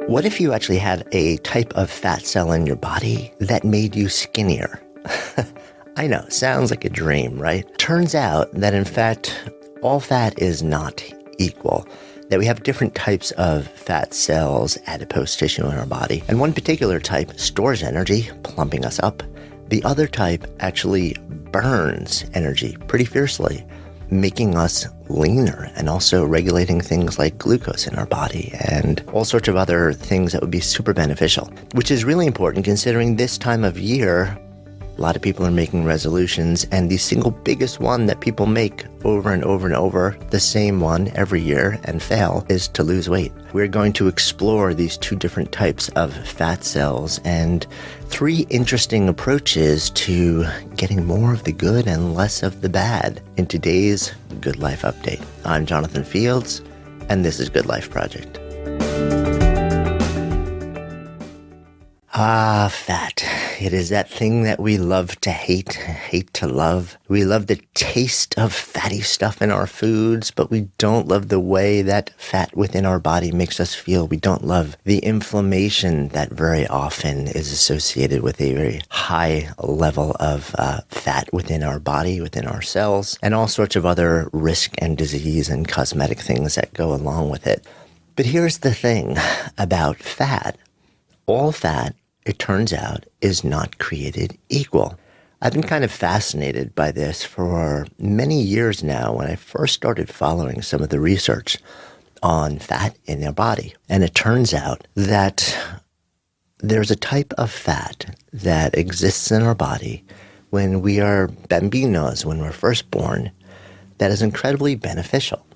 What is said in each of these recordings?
What if you actually had a type of fat cell in your body that made you skinnier? I know, sounds like a dream, right? Turns out that in fact, all fat is not equal. That we have different types of fat cells, adipose tissue in our body. And one particular type stores energy, plumping us up. The other type actually burns energy pretty fiercely, making us leaner and also regulating things like glucose in our body and all sorts of other things that would be super beneficial, which is really important considering this time of year. A lot of people are making resolutions, and the single biggest one that people make over and over and over, the same one every year and fail, is to lose weight. We're going to explore these two different types of fat cells and three interesting approaches to getting more of the good and less of the bad in today's Good Life Update. I'm Jonathan Fields, and this is Good Life Project. Ah, fat. It is that thing that we love to hate to love. We love the taste of fatty stuff in our foods, but we don't love the way that fat within our body makes us feel. We don't love the inflammation that very often is associated with a very high level of fat within our body, within our cells, and all sorts of other risk and disease and cosmetic things that go along with it. But here's the thing about fat. All fat, it turns out, is not created equal. I've been kind of fascinated by this for many years now when I first started following some of the research on fat in our body. And it turns out that there's a type of fat that exists in our body when we are bambinos, when we're first born, that is incredibly beneficial.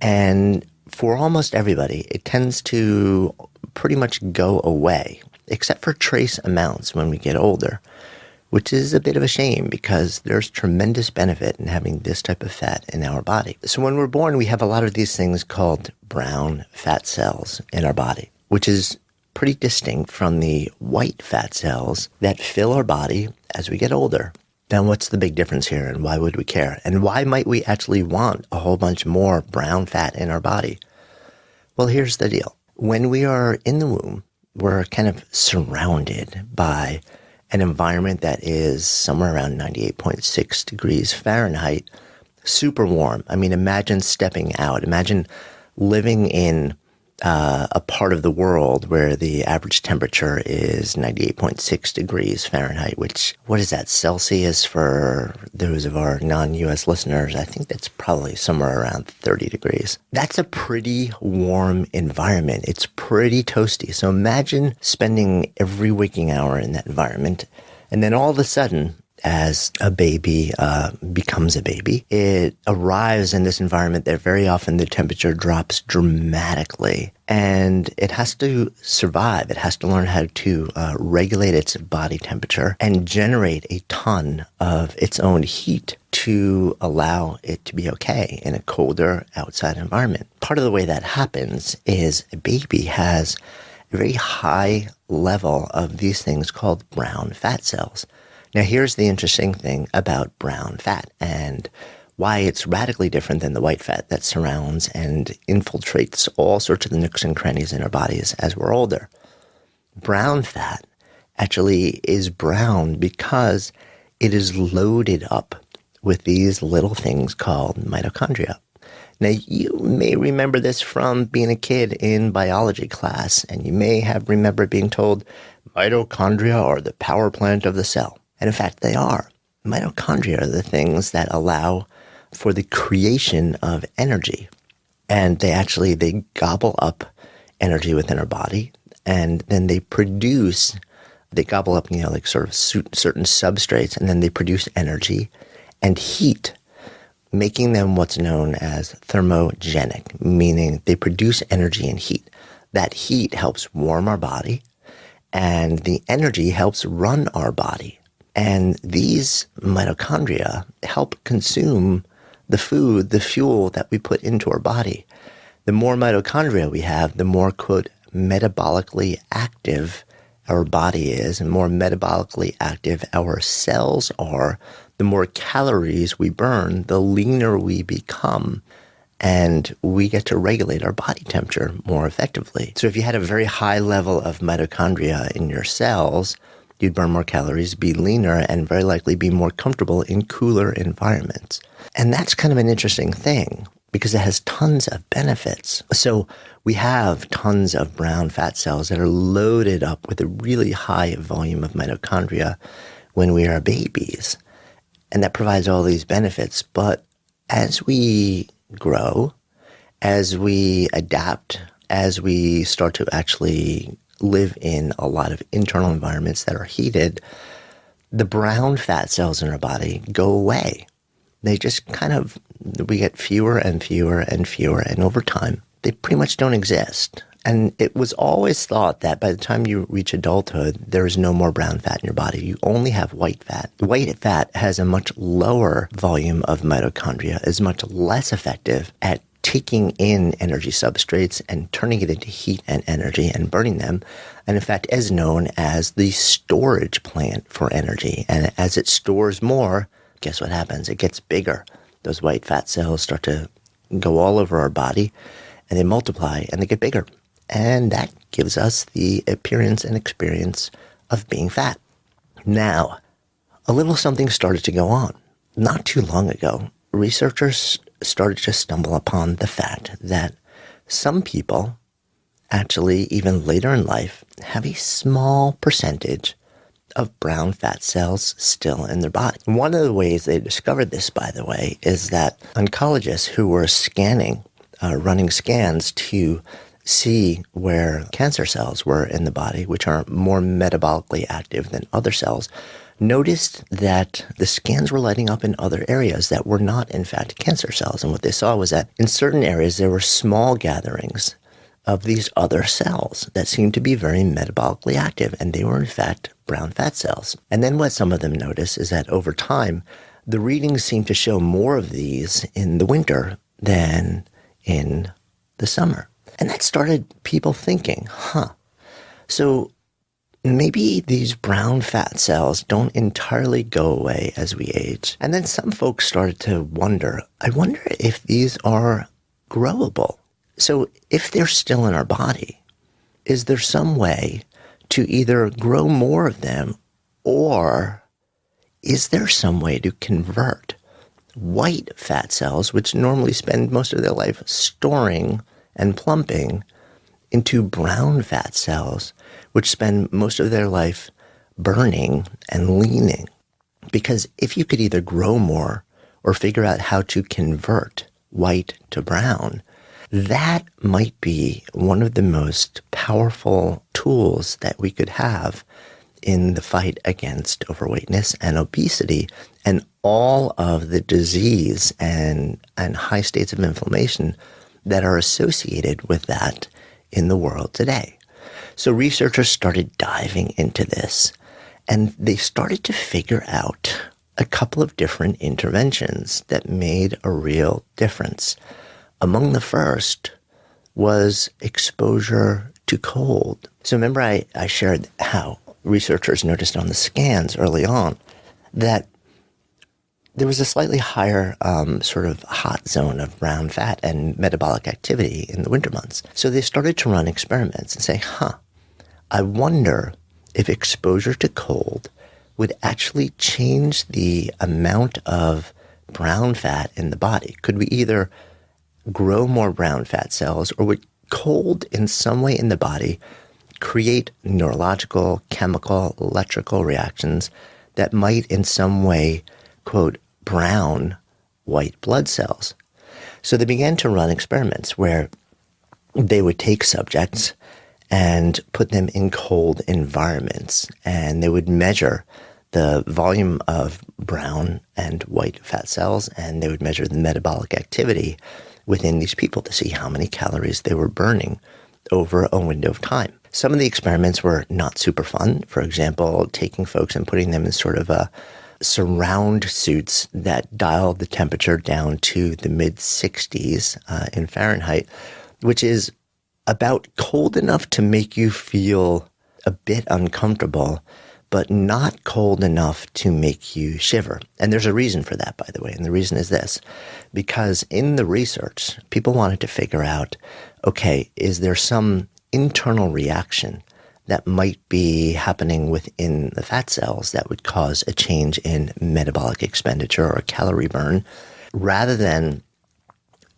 And for almost everybody, it tends to pretty much go away, except for trace amounts when we get older, which is a bit of a shame because there's tremendous benefit in having this type of fat in our body. So when we're born, we have a lot of these things called brown fat cells in our body, which is pretty distinct from the white fat cells that fill our body as we get older. Now, what's the big difference here, and why would we care? And why might we actually want a whole bunch more brown fat in our body? Well, here's the deal. When we are in the womb, we're kind of surrounded by an environment that is somewhere around 98.6 degrees Fahrenheit, super warm. I mean, imagine stepping out. Imagine living in a part of the world where the average temperature is 98.6 degrees Fahrenheit, which, what is that, Celsius for those of our non-US listeners? I think that's probably somewhere around 30 degrees. That's a pretty warm environment. It's pretty toasty. So imagine spending every waking hour in that environment, and then all of a sudden, as a baby becomes a baby, it arrives in this environment that very often the temperature drops dramatically, and it has to survive. It has to learn how to regulate its body temperature and generate a ton of its own heat to allow it to be okay in a colder outside environment. Part of the way that happens is a baby has a very high level of these things called brown fat cells. Now, here's the interesting thing about brown fat and why it's radically different than the white fat that surrounds and infiltrates all sorts of the nooks and crannies in our bodies as we're older. Brown fat actually is brown because it is loaded up with these little things called mitochondria. Now, you may remember this from being a kid in biology class, and you may have remembered being told mitochondria are the power plant of the cell. And in fact, they are. Mitochondria are the things that allow for the creation of energy. And they gobble up energy within our body, and then they gobble up, like sort of certain substrates, and then they produce energy and heat, making them what's known as thermogenic, meaning they produce energy and heat. That heat helps warm our body, and the energy helps run our body. And these mitochondria help consume the food, the fuel that we put into our body. The more mitochondria we have, the more, quote, metabolically active our body is, and more metabolically active our cells are, the more calories we burn, the leaner we become. and we get to regulate our body temperature more effectively. So if you had a very high level of mitochondria in your cells, you'd burn more calories, be leaner, and very likely be more comfortable in cooler environments. And that's kind of an interesting thing because it has tons of benefits. So we have tons of brown fat cells that are loaded up with a really high volume of mitochondria when we are babies. And that provides all these benefits. But as we grow, as we adapt, as we start to actually live in a lot of internal environments that are heated, the brown fat cells in our body go away. They just we get fewer and fewer and fewer, and over time, they pretty much don't exist. And it was always thought that by the time you reach adulthood, there is no more brown fat in your body. You only have white fat. White fat has a much lower volume of mitochondria, is much less effective at taking in energy substrates and turning it into heat and energy and burning them, and in fact is known as the storage plant for energy. And as it stores more, guess what happens? It gets bigger. Those white fat cells start to go all over our body, and they multiply, and they get bigger. And that gives us the appearance and experience of being fat. Now, a little something started to go on. Not too long ago, researchers started to stumble upon the fact that some people, actually even later in life, have a small percentage of brown fat cells still in their body. One of the ways they discovered this, by the way, is that oncologists who were running scans to see where cancer cells were in the body, which are more metabolically active than other cells, noticed that the scans were lighting up in other areas that were not, in fact, cancer cells. And what they saw was that in certain areas, there were small gatherings of these other cells that seemed to be very metabolically active, and they were, in fact, brown fat cells. And then what some of them noticed is that over time, the readings seemed to show more of these in the winter than in the summer. And that started people thinking, so maybe these brown fat cells don't entirely go away as we age. And then some folks started to wonder, I wonder if these are growable. So if they're still in our body, is there some way to either grow more of them, or is there some way to convert white fat cells, which normally spend most of their life storing and plumping, into brown fat cells, which spend most of their life burning and leaning? Because if you could either grow more or figure out how to convert white to brown, that might be one of the most powerful tools that we could have in the fight against overweightness and obesity and all of the disease and high states of inflammation that are associated with that in the world today. So researchers started diving into this, and they started to figure out a couple of different interventions that made a real difference. Among the first was exposure to cold. So remember I shared how researchers noticed on the scans early on that there was a slightly higher sort of hot zone of brown fat and metabolic activity in the winter months. So they started to run experiments and say, I wonder if exposure to cold would actually change the amount of brown fat in the body. Could we either grow more brown fat cells, or would cold in some way in the body create neurological, chemical, electrical reactions that might in some way, quote, brown white blood cells? So they began to run experiments where they would take subjects and put them in cold environments, and they would measure the volume of brown and white fat cells, and they would measure the metabolic activity within these people to see how many calories they were burning over a window of time. Some of the experiments were not super fun. For example, taking folks and putting them in sort of a surround suits that dial the temperature down to the mid-60s in Fahrenheit, which is about cold enough to make you feel a bit uncomfortable, but not cold enough to make you shiver. And there's a reason for that, by the way. And the reason is this, because in the research, people wanted to figure out, okay, is there some internal reaction that might be happening within the fat cells that would cause a change in metabolic expenditure or calorie burn, rather than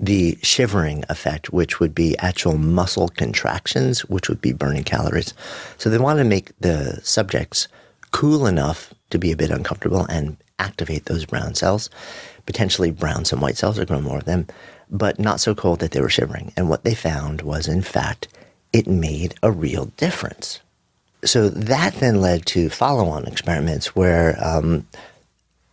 the shivering effect, which would be actual muscle contractions, which would be burning calories. So they wanted to make the subjects cool enough to be a bit uncomfortable and activate those brown cells, potentially brown some white cells or grow more of them, but not so cold that they were shivering. And what they found was, in fact, it made a real difference. So that then led to follow-on experiments where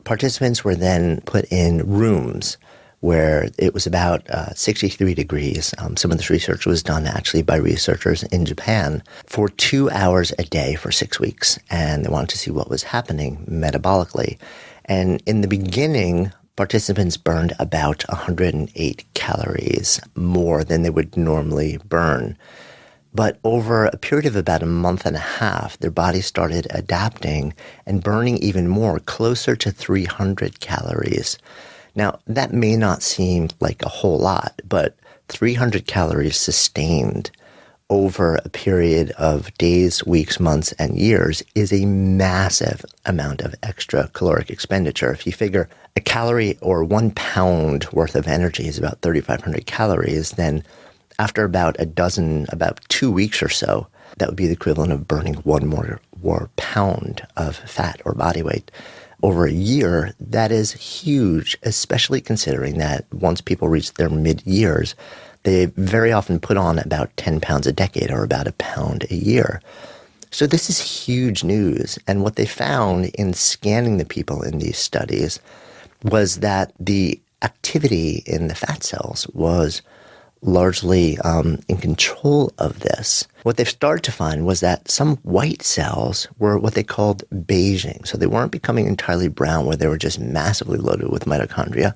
participants were then put in rooms where it was about 63 degrees. Some of this research was done actually by researchers in Japan for 2 hours a day for 6 weeks. And they wanted to see what was happening metabolically. And in the beginning, participants burned about 108 calories more than they would normally burn. But over a period of about a month and a half, their body started adapting and burning even more, closer to 300 calories. Now, that may not seem like a whole lot, but 300 calories sustained over a period of days, weeks, months, and years is a massive amount of extra caloric expenditure. If you figure a calorie or 1 pound worth of energy is about 3,500 calories, then after about 2 weeks or so, that would be the equivalent of burning one more pound of fat or body weight. Over a year, that is huge, especially considering that once people reach their mid-years, they very often put on about 10 pounds a decade or about a pound a year. So this is huge news. And what they found in scanning the people in these studies was that the activity in the fat cells was largely in control of this. What they've started to find was that some white cells were what they called beiging. So they weren't becoming entirely brown where they were just massively loaded with mitochondria,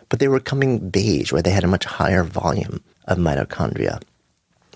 but they were becoming beige where they had a much higher volume of mitochondria.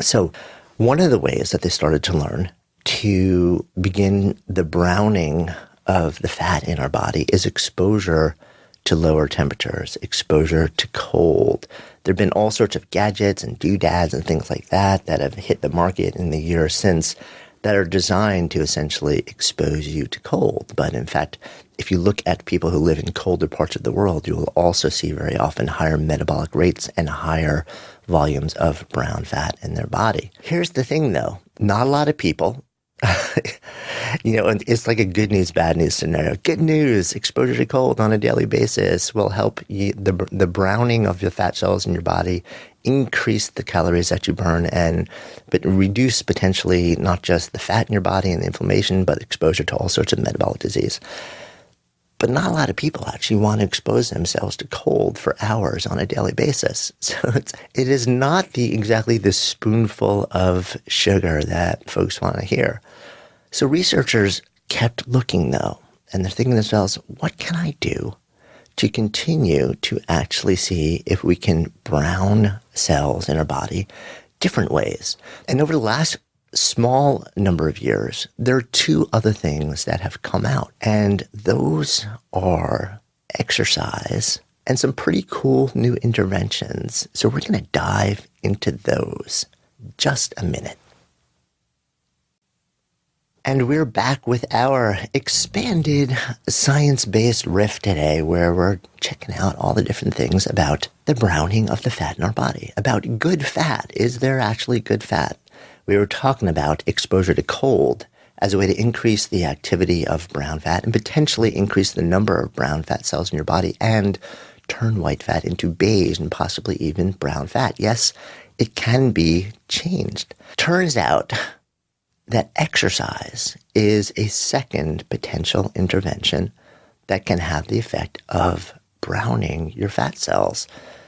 So one of the ways that they started to learn to begin the browning of the fat in our body is exposure to lower temperatures, exposure to cold. There have been all sorts of gadgets and doodads and things like that that have hit the market in the years since that are designed to essentially expose you to cold. But in fact, if you look at people who live in colder parts of the world, you will also see very often higher metabolic rates and higher volumes of brown fat in their body. Here's the thing though, not a lot of people and it's like a good news, bad news scenario. Good news, exposure to cold on a daily basis will help you, the browning of your fat cells in your body, increase the calories that you burn, but reduce potentially not just the fat in your body and the inflammation, but exposure to all sorts of metabolic disease. But not a lot of people actually want to expose themselves to cold for hours on a daily basis. So it is not exactly the spoonful of sugar that folks want to hear. So researchers kept looking, though, and they're thinking to themselves, what can I do to continue to actually see if we can brown cells in our body different ways? And over the last small number of years, there are two other things that have come out, and those are exercise and some pretty cool new interventions. So we're going to dive into those just a minute. And we're back with our expanded science-based riff today, where we're checking out all the different things about the browning of the fat in our body, about good fat. Is there actually good fat? We were talking about exposure to cold as a way to increase the activity of brown fat and potentially increase the number of brown fat cells in your body and turn white fat into beige and possibly even brown fat. Yes, it can be changed. Turns out that exercise is a second potential intervention that can have the effect of browning your fat cells.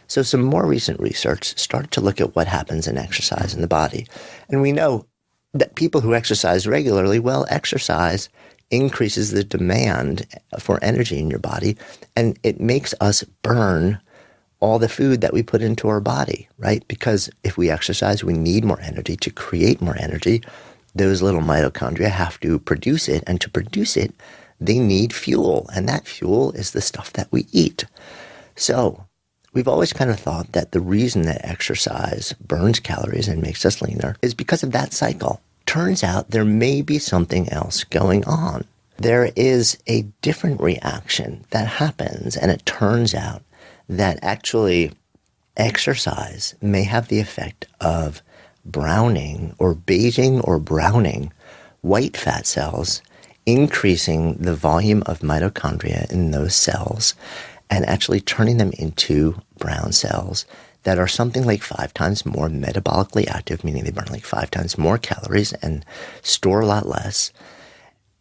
So some more recent research started to look at what happens in exercise in the body. And we know that people who exercise regularly, exercise increases the demand for energy in your body, and it makes us burn all the food that we put into our body, right? Because if we exercise, we need more energy to create more energy. those little mitochondria have to produce it. And to produce it, they need fuel. And that fuel is the stuff that we eat. So we've always kind of thought that the reason that exercise burns calories and makes us leaner is because of that cycle. Turns out there may be something else going on. There is a different reaction that happens, and it turns out that actually exercise may have the effect of browning or beiging or browning white fat cells, increasing the volume of mitochondria in those cells and actually turning them into brown cells that are something like 5 times more metabolically active, meaning they burn like 5 times more calories and store a lot less.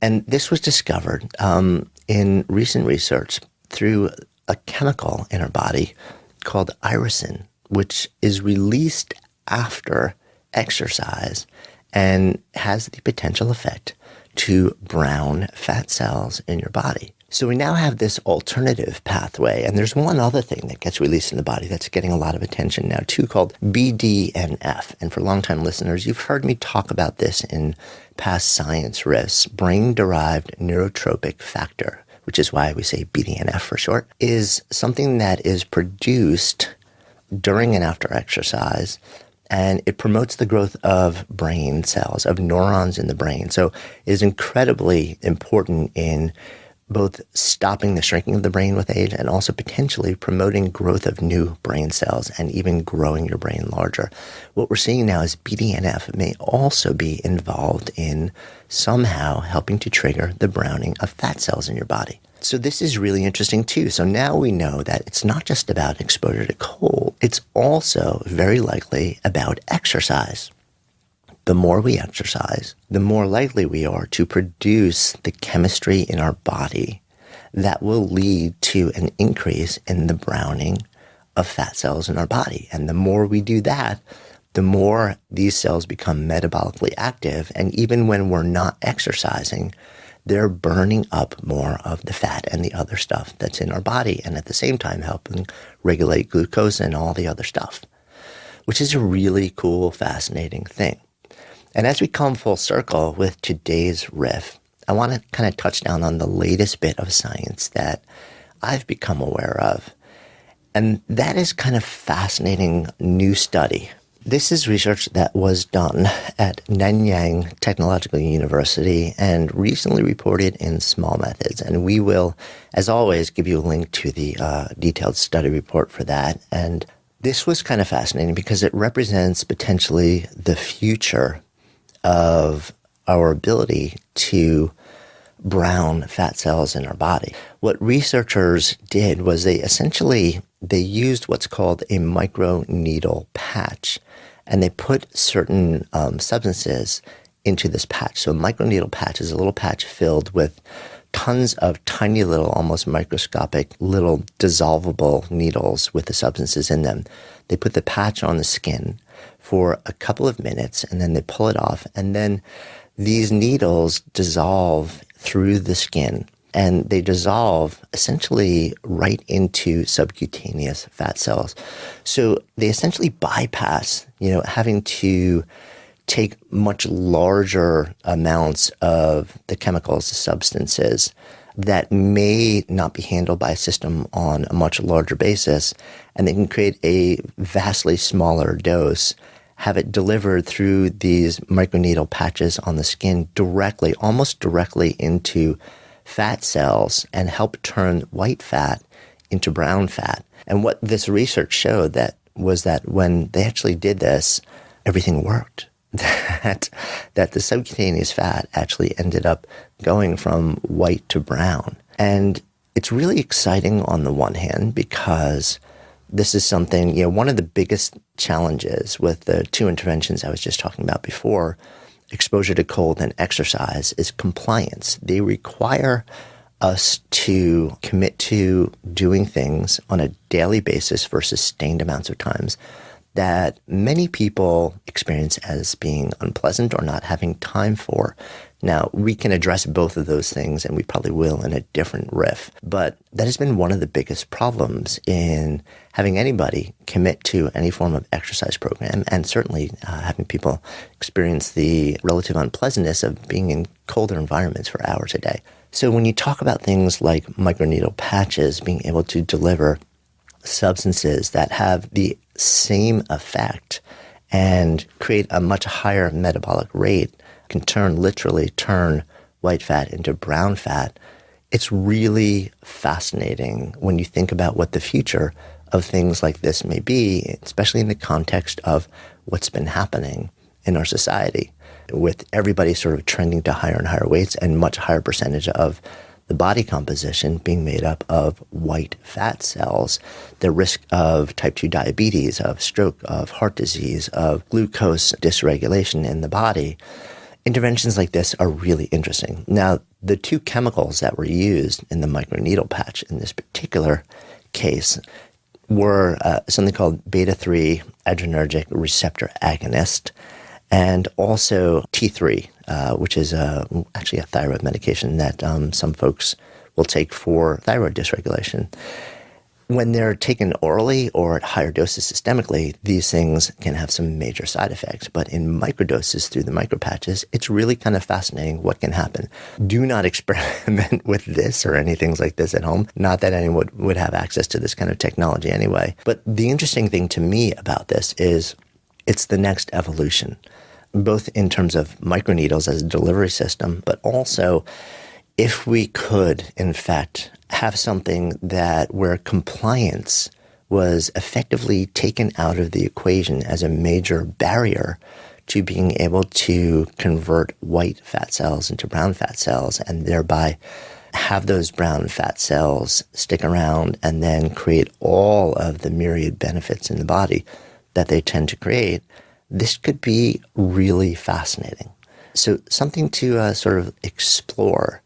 And this was discovered in recent research through a chemical in our body called irisin, which is released after exercise and has the potential effect to brown fat cells in your body. So we now have this alternative pathway, and there's one other thing that gets released in the body that's getting a lot of attention now too, called BDNF. And for longtime listeners, you've heard me talk about this in past science riffs. Brain-derived neurotropic factor, which is why we say BDNF for short, is something that is produced during and after exercise, and it promotes the growth of brain cells, of neurons in the brain. So it is incredibly important in both stopping the shrinking of the brain with age and also potentially promoting growth of new brain cells and even growing your brain larger. What we're seeing now is BDNF may also be involved in somehow helping to trigger the browning of fat cells in your body. So this is really interesting too. So now we know that it's not just about exposure to cold. It's also very likely about exercise. The more we exercise, the more likely we are to produce the chemistry in our body that will lead to an increase in the browning of fat cells in our body. And the more we do that, the more these cells become metabolically active. And even when we're not exercising, they're burning up more of the fat and the other stuff that's in our body, and at the same time helping regulate glucose and all the other stuff, which is a really cool, fascinating thing. And as we come full circle with today's riff, I want to kind of touch down on the latest bit of science that I've become aware of. And that is kind of fascinating new study. This is research that was done at Nanyang Technological University and recently reported in Small Methods. And we will, as always, give you a link to the detailed study report for that. And this was kind of fascinating because it represents potentially the future of our ability to brown fat cells in our body. What researchers did was they used what's called a microneedle patch, and they put certain substances into this patch. So a microneedle patch is a little patch filled with tons of tiny little, almost microscopic little dissolvable needles with the substances in them. They put the patch on the skin for a couple of minutes, and then they pull it off. And then these needles dissolve through the skin, and they dissolve essentially right into subcutaneous fat cells. So they essentially bypass, having to take much larger amounts of the chemicals, the substances that may not be handled by a system on a much larger basis, and they can create a vastly smaller dose, have it delivered through these microneedle patches on the skin directly, almost directly into fat cells, and help turn white fat into brown fat. And what this research showed was that when they actually did this, everything worked. That the subcutaneous fat actually ended up going from white to brown. And it's really exciting on the one hand because this is something, one of the biggest challenges with the two interventions I was just talking about before, exposure to cold and exercise, is compliance. They require us to commit to doing things on a daily basis for sustained amounts of times that many people experience as being unpleasant or not having time for. Now, we can address both of those things, and we probably will in a different riff. But that has been one of the biggest problems in having anybody commit to any form of exercise program, and certainly having people experience the relative unpleasantness of being in colder environments for hours a day. So when you talk about things like microneedle patches being able to deliver substances that have the same effect and create a much higher metabolic rate, can literally turn white fat into brown fat, it's really fascinating when you think about what the future of things like this may be, especially in the context of what's been happening in our society, with everybody sort of trending to higher and higher weights and much higher percentage of the body composition being made up of white fat cells. The risk of type 2 diabetes, of stroke, of heart disease, of glucose dysregulation in the body. Interventions like this are really interesting. Now, the two chemicals that were used in the microneedle patch in this particular case were something called beta-3 adrenergic receptor agonist, and also T3, which is actually a thyroid medication that some folks will take for thyroid dysregulation. When they're taken orally or at higher doses systemically, these things can have some major side effects. But in microdoses through the micropatches, it's really kind of fascinating what can happen. Do not experiment with this or anything like this at home. Not that anyone would have access to this kind of technology anyway. But the interesting thing to me about this is it's the next evolution, both in terms of microneedles as a delivery system, but also if we could, in fact, have something where compliance was effectively taken out of the equation as a major barrier to being able to convert white fat cells into brown fat cells, and thereby have those brown fat cells stick around and then create all of the myriad benefits in the body that they tend to create, this could be really fascinating. So something to sort of explore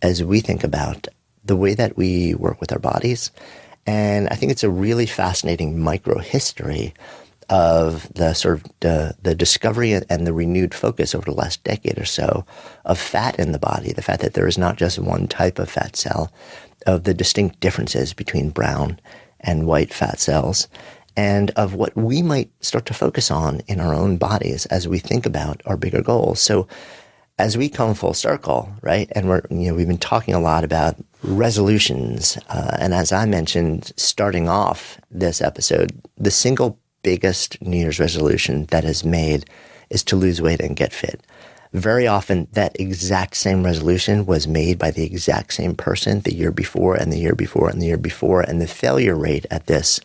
as we think about the way that we work with our bodies. And I think it's a really fascinating microhistory of the sort of the discovery and the renewed focus over the last decade or so of fat in the body, the fact that there is not just one type of fat cell, of the distinct differences between brown and white fat cells, and of what we might start to focus on in our own bodies as we think about our bigger goals. So as we come full circle, right, and we've been talking a lot about resolutions, and as I mentioned, starting off this episode, the single biggest New Year's resolution that is made is to lose weight and get fit. Very often, that exact same resolution was made by the exact same person the year before and the year before and the year before, and the failure rate at this,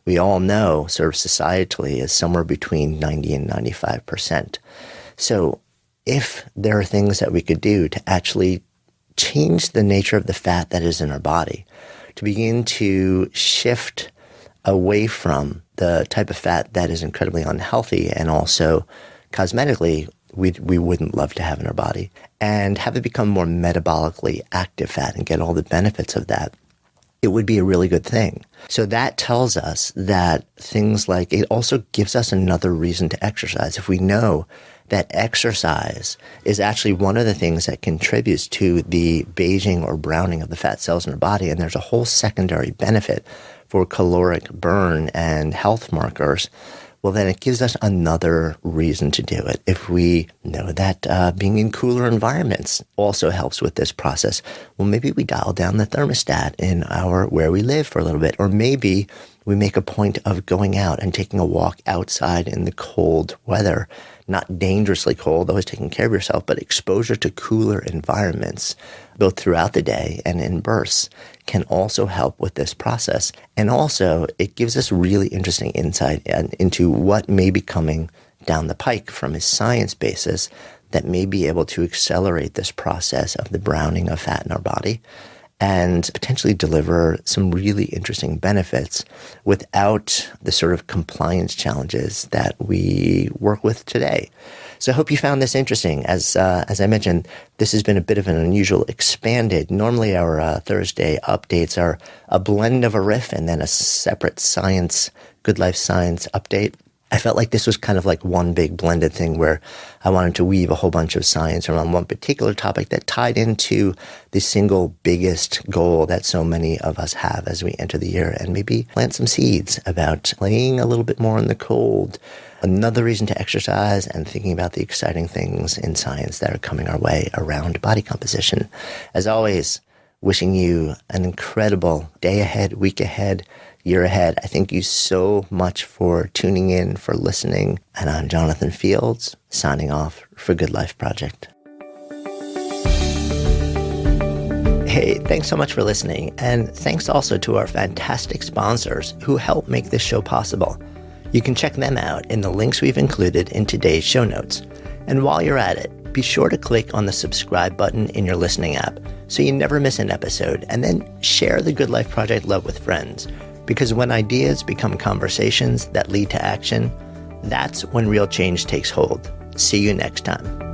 we all know, sort of societally, is somewhere between 90 and 95%. So if there are things that we could do to actually change the nature of the fat that is in our body, to begin to shift away from the type of fat that is incredibly unhealthy and also cosmetically we wouldn't love to have in our body, and have it become more metabolically active fat and get all the benefits of that, it would be a really good thing. So that tells us that things like, it also gives us another reason to exercise. If we know that exercise is actually one of the things that contributes to the beiging or browning of the fat cells in our body, and there's a whole secondary benefit for caloric burn and health markers, well, then it gives us another reason to do it. If we know that being in cooler environments also helps with this process, well, maybe we dial down the thermostat in where we live for a little bit, or maybe we make a point of going out and taking a walk outside in the cold weather, not dangerously cold, always taking care of yourself, but exposure to cooler environments, both throughout the day and in bursts, can also help with this process. And also, it gives us really interesting insight into what may be coming down the pike from a science basis that may be able to accelerate this process of the browning of fat in our body and potentially deliver some really interesting benefits without the sort of compliance challenges that we work with today. So I hope you found this interesting. As I mentioned, this has been a bit of an unusual expanded. Normally our Thursday updates are a blend of a riff and then a separate science, good life science update. I felt like this was kind of like one big blended thing where I wanted to weave a whole bunch of science around one particular topic that tied into the single biggest goal that so many of us have as we enter the year, and maybe plant some seeds about playing a little bit more in the cold. Another reason to exercise, and thinking about the exciting things in science that are coming our way around body composition. As always, wishing you an incredible day ahead, week ahead, year ahead. I thank you so much for tuning in, for listening. And I'm Jonathan Fields, signing off for Good Life Project. Hey, thanks so much for listening. And thanks also to our fantastic sponsors who help make this show possible. You can check them out in the links we've included in today's show notes. And while you're at it, be sure to click on the subscribe button in your listening app so you never miss an episode, and then share the Good Life Project love with friends. Because when ideas become conversations that lead to action, that's when real change takes hold. See you next time.